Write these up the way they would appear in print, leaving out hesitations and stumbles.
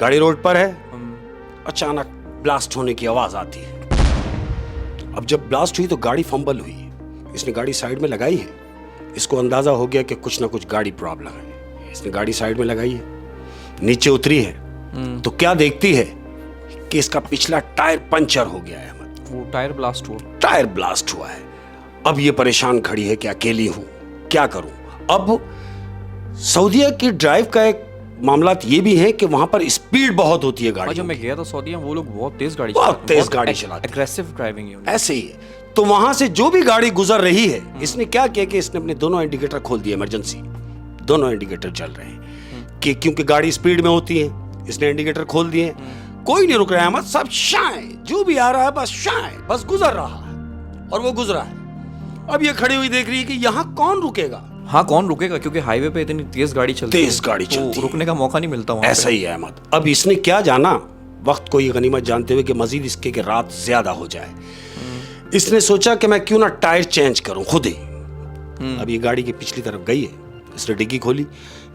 गाड़ी रोड पर है, अचानक ब्लास्ट होने की आवाज आती है। अब जब ब्लास्ट हुई तो गाड़ी फंबल हुई। इसने गाड़ी साइड में लगाई है। इसको अंदाजा हो गया कि कुछ ना कुछ गाड़ी प्रॉब्लम है। इसने गाड़ी साइड में लगाई है, नीचे उतरी है तो क्या देखती है कि इसका पिछला टायर पंचर हो गया है। वो टायर ब्लास्ट हुआ है। अब ये परेशान खड़ी है कि अकेली हूं, क्या करूं। अब सऊदीया की ड्राइव का एक मामला ये भी है कि वहां पर स्पीड बहुत होती है गाड़ी। जब मैं गया था सऊदीया, वो लोग बहुत तेज गाड़ी चलाते, एग्रेसिव ड्राइविंग है। ऐसे ही है। तो वहां से जो भी गाड़ी गुजर रही है, इसने क्या किया कि इसने अपने दोनों इंडिकेटर खोल दिए, इमरजेंसी दोनों इंडिकेटर चल रहे हैं कि क्योंकि गाड़ी स्पीड में होती है। इसने इंडिकेटर खोल दिए, कोई नहीं रुक रहा है अहमद, सब शाय, जो भी आ रहा है बस शाय, बस गुजर रहा है और वो गुजरा है। अब ये खड़ी हुई देख रही है कि यहाँ कौन रुकेगा। हाँ, कौन रुकेगा, क्योंकि हाईवे पे इतनी तेज गाड़ी चलती है, तो रुकने का मौका नहीं मिलता वहाँ। ऐसा ही है अहमद। अब इसने क्या जाना, वक्त को ये गनीमत जानते हुए कि मजीद इसके कि रात ज्यादा हो जाए, इसने सोचा कि मैं क्यों ना टायर चेंज करूं खुद ही। अब ये गाड़ी की पिछली तरफ गई है, इसने डिग्गी खोली।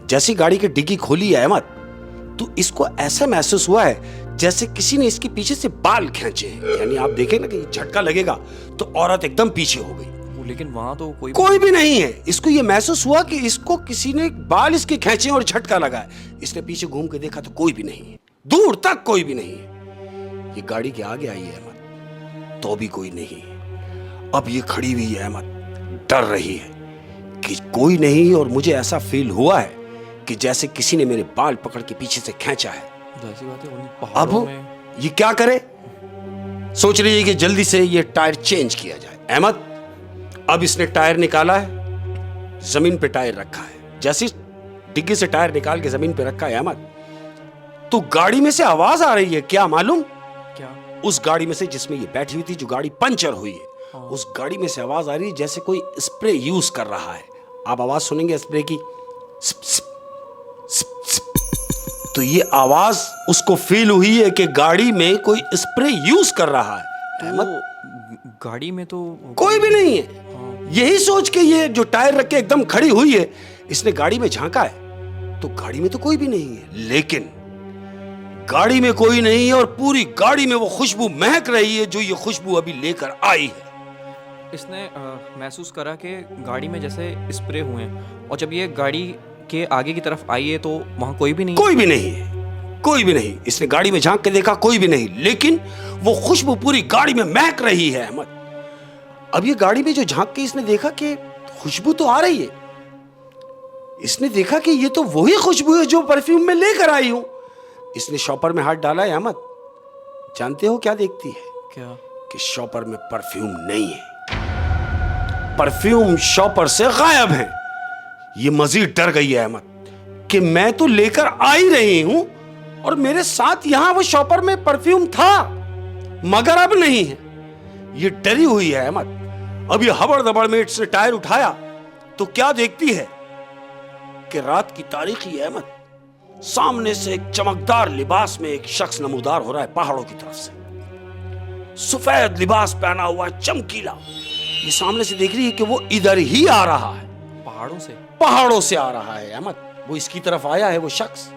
जैसी गाड़ी की डिग्गी खोली है अहमद, तो इसको ऐसा महसूस हुआ है जैसे किसी ने इसके पीछे से बाल खींचे हैं। यानी आप देखें ना कि झटका लगेगा तो औरत एकदम पीछे हो गई, लेकिन वहां तो कोई भी नहीं है। इसको ये महसूस हुआ कि इसको किसी ने बाल इसके खींचे और झटका लगा है। इसने पीछे घूम के देखा तो कोई भी नहीं है, दूर तक कोई भी नहीं है। ये गाड़ी के आगे आई है अहमद, तो भी कोई नहीं है। अब ये खड़ी हुई है अहमद, डर रही है कि कोई नहीं, और मुझे ऐसा फील हुआ है कि जैसे किसी ने मेरे बाल पकड़ के पीछे से खींचा है। अब ये क्या करे, सोच रही है कि जल्दी से ये टायर चेंज किया जाए। अहमद, अब इसने टायर निकाला है, जमीन पे टायर रखा है। जैसे डिग्गी से टायर निकाल के जमीन पे रखा है अहमद, तो गाड़ी में से आवाज आ रही है। क्या मालूम? क्या? उस गाड़ी में से जिसमें ये बैठी हुई थी, जो गाड़ी पंचर हुई है, उस गाड़ी में से आवाज आ रही है जैसे कोई स्प्रे यूज कर रहा है। आप आवाज सुनेंगे स्प्रे की, स्प, स्प, स्प, स्प। तो ये आवाज उसको फील हुई है कि गाड़ी में कोई स्प्रे यूज कर रहा है। अहमद, गाड़ी में तो कोई भी नहीं है। यही सोच के ये जो टायर रख के एकदम खड़ी हुई है, इसने गाड़ी में झांका है तो गाड़ी में तो कोई भी नहीं है। लेकिन गाड़ी में कोई नहीं है और पूरी गाड़ी में वो खुशबू महक रही है जो ये खुशबू अभी लेकर आई है। इसने महसूस करा कि गाड़ी में जैसे स्प्रे हुए हैं, और जब ये गाड़ी के आगे की तरफ आई है तो वहां कोई भी नहीं है, कोई भी नहीं। इसने गाड़ी में झांक के देखा, कोई भी नहीं, लेकिन वो खुशबू पूरी गाड़ी में महक रही है अहमद। अब ये गाड़ी में जो झांक के इसने देखा कि खुशबू तो आ रही है। इसने देखा कि ये तो वही खुशबू है जो परफ्यूम में लेकर आई हूं। इसने शॉपर में हाथ डाला है अहमद, जानते हो क्या देखती है? क्या? कि शॉपर में परफ्यूम नहीं है, परफ्यूम शॉपर से गायब है। ये मजीद डर गई है अहमद कि मैं तो लेकर आ ही रही हूं और मेरे साथ यहां वो शॉपर में परफ्यूम था, मगर अब नहीं है। ये डरी हुई है अहमद। अब ये हबड़ दबड़ में इसने टायर उठाया तो क्या देखती है कि रात की तारीखी अहमद, सामने से एक चमकदार लिबास में एक शख्स नमूदार हो रहा है पहाड़ों की तरफ से। सफेद लिबास पहना हुआ चमकीला, ये सामने से देख रही है कि वो इधर ही आ रहा है, पहाड़ों से आ रहा है अहमद। वो इसकी तरफ आया है वो शख्स,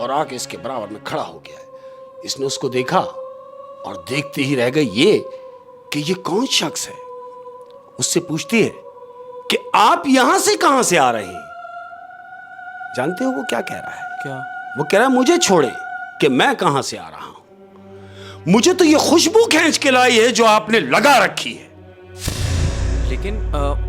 और आके इसके बराबर में खड़ा हो गया है। इसने उसको देखा और देखते ही रह गई ये कि ये कौन शख्स है। उससे पूछती है कि आप यहां से कहां से आ रहे हैं? जानते हो वो क्या कह रहा है? क्या? वो कह रहा है मुझे छोड़े कि मैं कहां से आ रहा हूं, मुझे तो ये खुशबू खींच के लाई है जो आपने लगा रखी है। लेकिन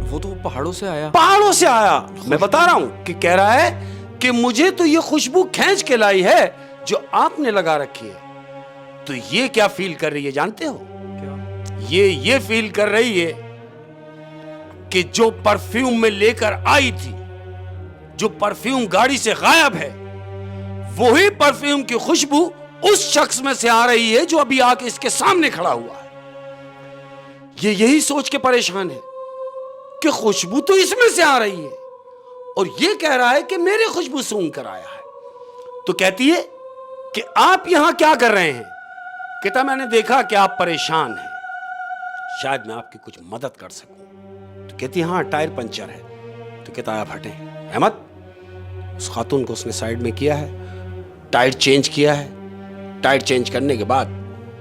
वो तो पहाड़ों से आया। पहाड़ों से आया, मैं बता रहा हूं कि कह रहा है कि मुझे तो ये खुशबू खींच के लाई है जो आपने लगा रखी है। तो ये क्या फील कर रही है जानते हो? क्या? ये फील कर रही है कि जो परफ्यूम में लेकर आई थी, जो परफ्यूम गाड़ी से गायब है, वही परफ्यूम की खुशबू उस शख्स में से आ रही है जो अभी आके इसके सामने खड़ा हुआ है। ये यही सोच के परेशान है कि खुशबू तो इसमें से आ रही है और ये कह रहा है कि मेरी खुशबू सूंघ कर आया है। तो कहती है कि आप यहां क्या कर रहे हैं? कहता मैंने देखा कि आप परेशान हैं, शायद मैं आपकी कुछ मदद कर सकूं। तो कहती हाँ टायर पंचर है। तो कहता आप हटें। अहमद, उस खातून को उसने साइड में किया है, टायर चेंज किया है। टायर चेंज करने के बाद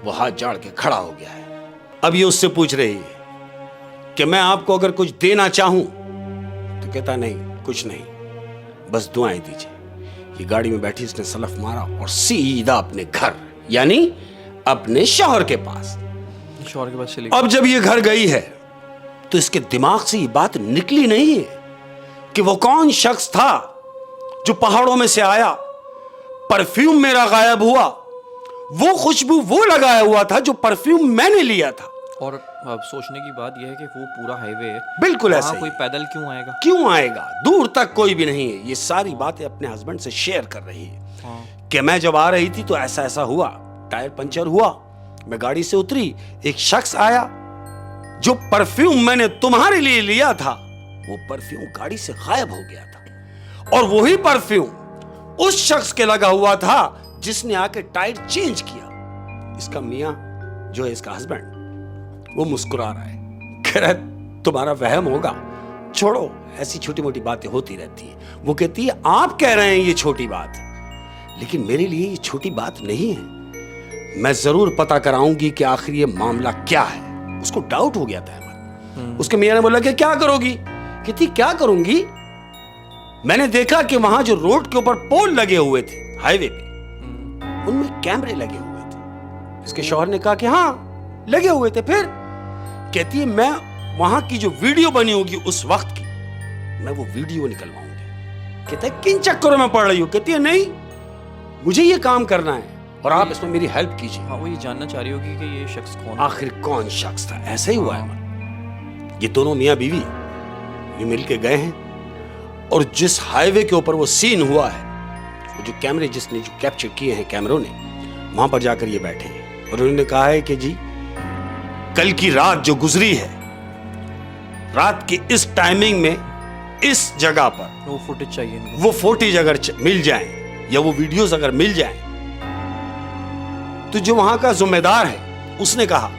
वो हाथ जाड़ के खड़ा हो गया है। अब ये उससे पूछ रही है कि मैं आपको अगर कुछ देना चाहूं, तो कहता नहीं, कुछ नहीं, बस दुआएं दीजिए। ये गाड़ी में बैठी इसने सलफ मारा और सीधा अपने घर, यानी अपने शौहर के पास चली। अब जब ये घर गई है तो इसके दिमाग से ये बात निकली नहीं है कि वो कौन शख्स था जो पहाड़ों में से आया, परफ्यूम मेरा गायब हुआ, वो खुशबू वो लगाया हुआ था जो परफ्यूम मैंने लिया था। और अब सोचने की बात यह है कि वो पूरा हाईवे है, बिल्कुल ऐसा कोई पैदल क्यों आएगा, दूर तक कोई भी नहीं है। ये सारी बातें अपने हस्बैंड से शेयर कर रही है कि मैं जब आ रही थी तो ऐसा ऐसा हुआ, टायर पंचर हुआ, मैं गाड़ी से उतरी, एक शख्स आया, जो परफ्यूम मैंने तुम्हारे लिए लिया था वो परफ्यूम गाड़ी से गायब हो गया था, और वही परफ्यूम उस शख्स के लगा हुआ था जिसने आके टायर चेंज किया। इसका मियां जो है, इसका हस्बैंड, वो मुस्कुरा रहा है, कह रहा है तुम्हारा वहम होगा, छोड़ो, ऐसी छोटी मोटी बातें होती रहती है। वो कहती है आप कह रहे हैं ये छोटी बात है, लेकिन मेरे लिए ये छोटी बात नहीं है, मैं जरूर पता कराऊंगी कि आखिर ये मामला क्या है। उसको डाउट हो गया था अहमद। उसके मियां ने बोला कि क्या करोगी? कहती क्या करूंगी, मैंने देखा कि वहां जो रोड के ऊपर पोल लगे हुए थे हाईवे पे, उनमें कैमरे लगे हुए थे। इसके शौहर ने कहा कि हाँ लगे हुए थे। फिर कहती है मैं वहां की जो वीडियो बनी होगी उस वक्त की, मैं वो वीडियो निकलवाऊंगी। कहता है किन चक्करों में पड़ रही हो? कहती है नहीं, मुझे ये काम करना है और आप इसमें मेरी हेल्प कीजिए। हाँ, वो ये जानना चाह रही होगी कि ये शख्स कौन, आखिर कौन शख्स था। ऐसा ही हुआ है। ये दोनों मियां बीवी ये मिल के गए हैं, और जिस हाईवे के ऊपर वो सीन हुआ है, वो जो कैमरे जिसने जो कैप्चर किए हैं कैमरों ने, वहां पर जाकर ये बैठे हैं और उन्होंने कहा है कि जी कल की रात जो गुजरी है, रात की इस टाइमिंग में इस जगह पर वो फुटेज चाहिए, वो फुटेज अगर मिल जाए या वो वीडियोस अगर मिल जाए, तो जो वहां का जिम्मेदार है उसने कहा,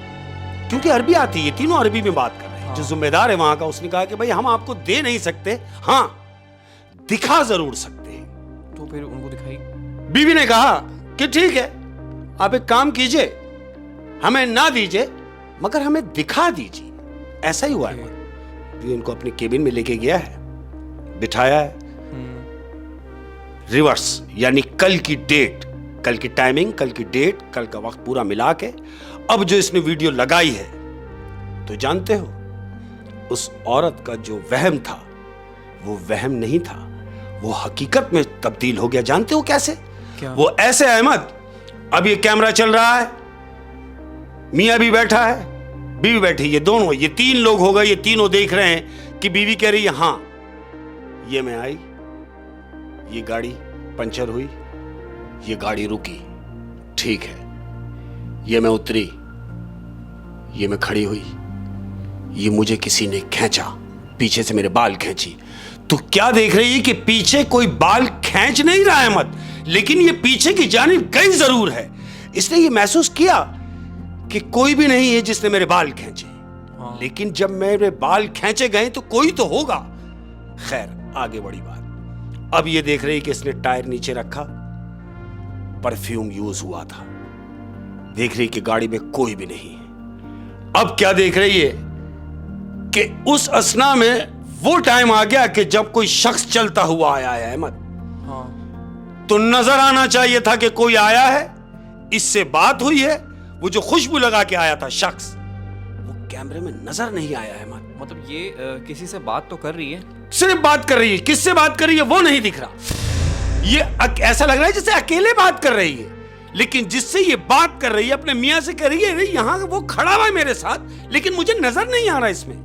क्योंकि अरबी आती है, तीनों अरबी में बात कर रहे हैं, जो जिम्मेदार है वहां का, उसने कहा कि भाई हम आपको दे नहीं सकते, हाँ दिखा जरूर सकते हैं। तो फिर उनको दिखाई। बीवी ने कहा कि ठीक है, आप एक काम कीजिए, हमें ना दीजिए मगर हमें दिखा दीजिए। ऐसा ही हुआ है। बीवी उनको अपने केबिन में लेके गया है, बिठाया है, रिवर्स यानी कल की डेट, कल की टाइमिंग, कल की डेट, कल का वक्त पूरा मिला के अब जो इसने वीडियो लगाई है, तो जानते हो उस औरत का जो वहम था वो वहम नहीं था, वो हकीकत में तब्दील हो गया। जानते हो कैसे? क्या? वो ऐसे अहमद, अब ये कैमरा चल रहा है, मियां भी बैठा है, बीवी बैठी, ये दोनों, ये तीन लोग हो गए, ये तीनों देख रहे हैं कि बीवी कह रही है हाँ ये मैं आई, ये गाड़ी पंचर हुई, ये गाड़ी रुकी, ठीक है, ये मैं उतरी, ये मैं खड़ी हुई, ये मुझे किसी ने खींचा, पीछे से मेरे बाल खींची। तो क्या देख रही है कि पीछे कोई बाल खींच नहीं रहा है मत, लेकिन ये पीछे की जानिब गई जरूर है। इसने ये महसूस किया कि कोई भी नहीं है जिसने मेरे बाल खींचे, लेकिन जब मेरे बाल खींचे गए तो कोई तो होगा। खैर आगे बढ़ी बात, अब ये देख रही कि इसने टायर नीचे रखा, परफ्यूम यूज हुआ था, देख रही कि गाड़ी में कोई भी नहीं है। अब क्या देख रही है कि उस असना में वो टाइम आ गया कि जब कोई शख्स चलता हुआ आया है अहमद। तो नजर आना चाहिए था कि कोई आया है, इससे बात हुई है, वो जो खुशबू लगा के आया था शख्स, वो कैमरे में नजर नहीं आया है। मतलब ये किसी से बात तो कर रही है, सिर्फ बात कर रही है, किससे बात कर रही है वो नहीं दिख रहा। ये ऐसा लग रहा है जैसे अकेले बात कर रही है, लेकिन जिससे ये बात कर रही है अपने मियां से कह रही है यहां वो खड़ा हुआ है मेरे साथ, लेकिन मुझे नजर नहीं आ रहा इसमें।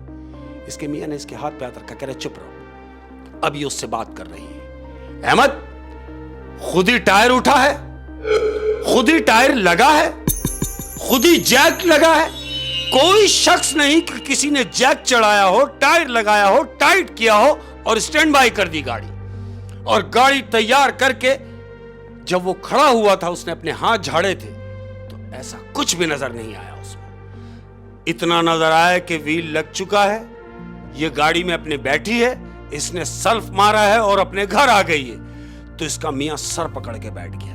इसके मियां ने इसके हाथ पे हाथ रखा, कह रहे चुप रहो। अब ये उससे बात कर रही है, अहमद खुद ही टायर उठा है, खुद ही टायर लगा है, खुद ही जैक लगा है, कोई शख्स नहीं कि किसी ने जैक चढ़ाया हो, टायर लगाया हो, टाइट किया हो और स्टैंड बाय कर दी गाड़ी। और गाड़ी तैयार करके जब वो खड़ा हुआ था, उसने अपने हाथ झाड़े थे, तो ऐसा कुछ भी नजर नहीं आया उसमें। इतना नजर आया कि व्हील लग चुका है, ये गाड़ी में अपने बैठी है, इसने सल्फ मारा है और अपने घर आ गई है। तो इसका मियां सर पकड़ के बैठ गया,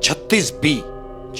36B,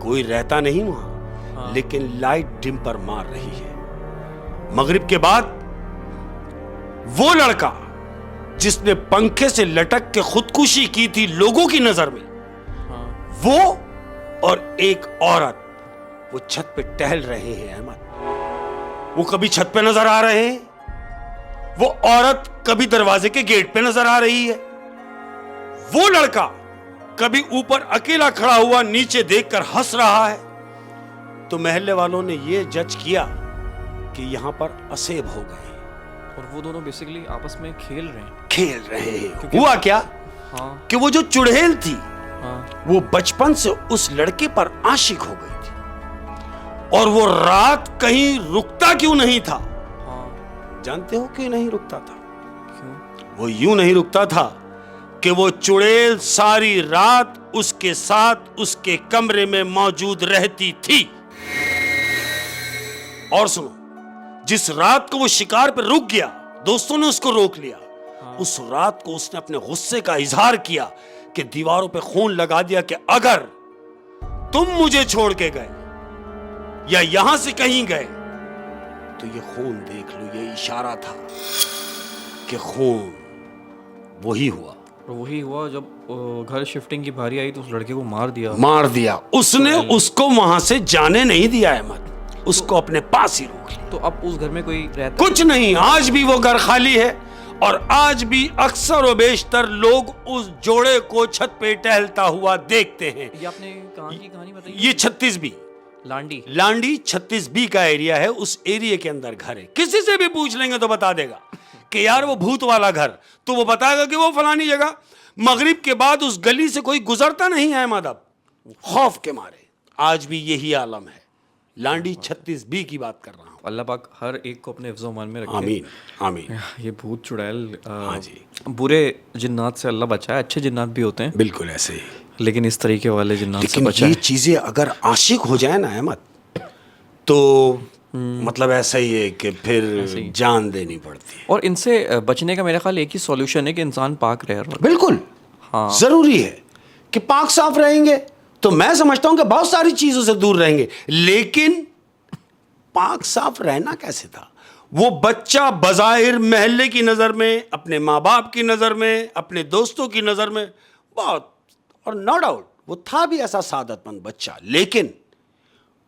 कोई रहता नहीं वहां, लेकिन लाइट डिम पर मार रही है। मगरिब के बाद वो लड़का जिसने पंखे से लटक के खुदकुशी की थी लोगों की नजर में, वो और एक औरत वो छत पे टहल रहे हैं अहमद। वो कभी छत पे नजर आ रहे हैं, वो औरत कभी दरवाजे के गेट पे नजर आ रही है, वो लड़का कभी ऊपर अकेला खड़ा हुआ नीचे देखकर हंस रहा है। तो महल्ले वालों ने ये जज किया कि यहां पर असेब हो गए और वो दोनों बेसिकली आपस में खेल रहे हैं। हुआ क्या कि वो जो चुड़ैल थी वो बचपन से उस लड़के पर आशिक हो गई थी, और वो रात कहीं रुकता क्यों नहीं था? जानते हो क्यों नहीं रुकता था? वो यूं नहीं रुकता था कि वो चुड़ैल सारी रात उसके साथ उसके कमरे में मौजूद रहती थी। और सुनो, जिस रात को वो शिकार पर रुक गया, दोस्तों ने उसको रोक लिया, उस रात को उसने अपने गुस्से का इजहार किया कि दीवारों पे खून लगा दिया कि अगर तुम मुझे छोड़ के गए या यहां से कहीं गए तो ये खून देख लो। ये इशारा था कि खून वही हुआ जब घर शिफ्टिंग की बारी आई तो उस लड़के को मार दिया। उसने उसको वहां से जाने नहीं दिया अहमद, उसको अपने पास ही रोक लिया। तो अब उस घर में कोई रहता कुछ नहीं, आज भी वो घर खाली है, और आज भी अक्सर व बेशतर लोग उस जोड़े को छत पे टहलता हुआ देखते हैं। ये आपने कहाँ की कहानी बताई? ये 36B लांडी 36B का एरिया है। उस एरिया के अंदर घर है। किसी से भी पूछ लेंगे तो बता देगा कि यार वो भूत वाला घर, तो वो बताएगा कि वो फलानी जगह। मगरिब के बाद उस गली से कोई गुजरता नहीं है अहमद, अब खौफ के मारे। आज भी यही आलम है। लांडी 36B की बात कर रहा हूं। अल्लाह पाक हर एक को अपने हिफ्ज़-ओ-मान में रखे। आमीन आमीन। ये भूत चुड़ैल हाँ जी, बुरे जिन्नात से अल्लाह बचाए, अच्छे जिन्नात भी होते हैं बिल्कुल ऐसे ही, लेकिन इस तरीके वाले जिन्नात से लेकिन बचाए। ये चीजें अगर आशिक हो जाए ना अहमद, तो मतलब ऐसा ही है कि फिर जान देनी पड़ती है। और इनसे बचने का मेरा ख्याल एक ही सॉल्यूशन है कि इंसान पाक रहे। बिल्कुल जरूरी है कि पाक साफ रहेंगे तो मैं समझता हूं कि बहुत सारी चीजों से दूर रहेंगे। लेकिन पाक साफ रहना कैसे था? वो बच्चा बज़ाहिर महल्ले की नजर में, अपने माँ बाप की नजर में, अपने दोस्तों की नजर में बहुत, और नो डाउट वो था भी ऐसा सादतमंद बच्चा, लेकिन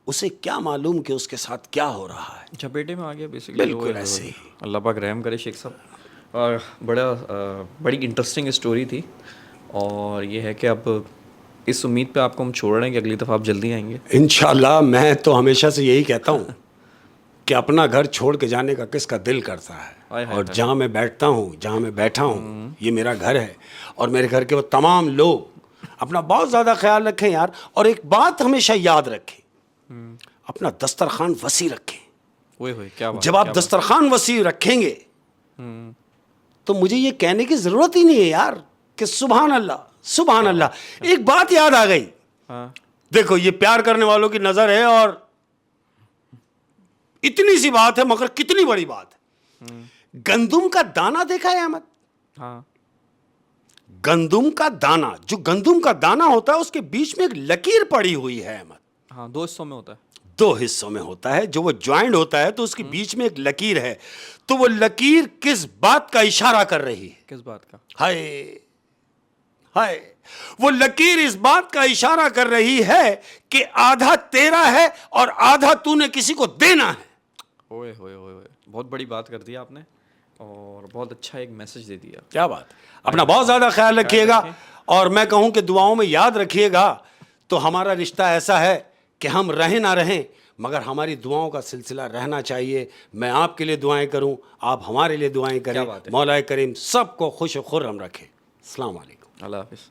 उसे क्या मालूम कि उसके साथ क्या हो रहा है। झपेटे में आ गया बेसिकली। बिल्कुल ऐसे ही। अल्लाह पाक रहम करे शेख साहब। और बड़ी इंटरेस्टिंग स्टोरी थी, और ये है कि अब इस उम्मीद पे आपको हम छोड़ रहे हैं कि अगली दफ़ा आप जल्दी आएंगे इंशाल्लाह। मैं तो हमेशा से यही कहता हूँ कि अपना घर छोड़ के जाने का किसका दिल करता है, और जहाँ मैं बैठता हूँ, जहाँ मैं बैठा हूँ, ये मेरा घर है, और मेरे घर के वो तमाम लोग अपना बहुत ज़्यादा ख्याल रखें यार। और एक बात हमेशा याद रखें, अपना दस्तरखान वसी रखें। क्या बात, जब आप दस्तरखान वसी रखेंगे तो मुझे ये कहने की ज़रूरत ही नहीं है यार कि सुभान अल्लाह सुभान अल्लाह। एक बात याद आ गई। देखो, ये प्यार करने वालों की नज़र है, और इतनी सी बात है मगर कितनी बड़ी बात है। गंदुम का दाना देखा है अहमद? गंदुम का दाना, जो गंदुम का दाना होता है उसके बीच में एक लकीर पड़ी हुई है अहमद। हाँ, 2 हिस्सों में होता है। 2 हिस्सों में होता है। जो वो ज्वाइंट होता है तो उसके बीच में एक लकीर है। तो वो लकीर किस बात का इशारा कर रही है? किस बात का? हाय हाय, वो लकीर इस बात का इशारा कर रही है कि आधा तेरा है और आधा तूने किसी को देना है। ओए होए होए, बहुत बड़ी बात कर दी आपने, और बहुत अच्छा एक मैसेज दे दिया। क्या बात। अपना बहुत ज़्यादा ख्याल रखिएगा, और मैं कहूँ कि दुआओं में याद रखिएगा। तो हमारा रिश्ता ऐसा है कि हम रहें ना रहें, मगर हमारी दुआओं का सिलसिला रहना चाहिए। मैं आपके लिए दुआएं करूं, आप हमारे लिए दुआएं करें। मौला करीम सबको खुश खुर्रम रखे। अस्सलाम वालेकुम। अल्लाह हाफिज़।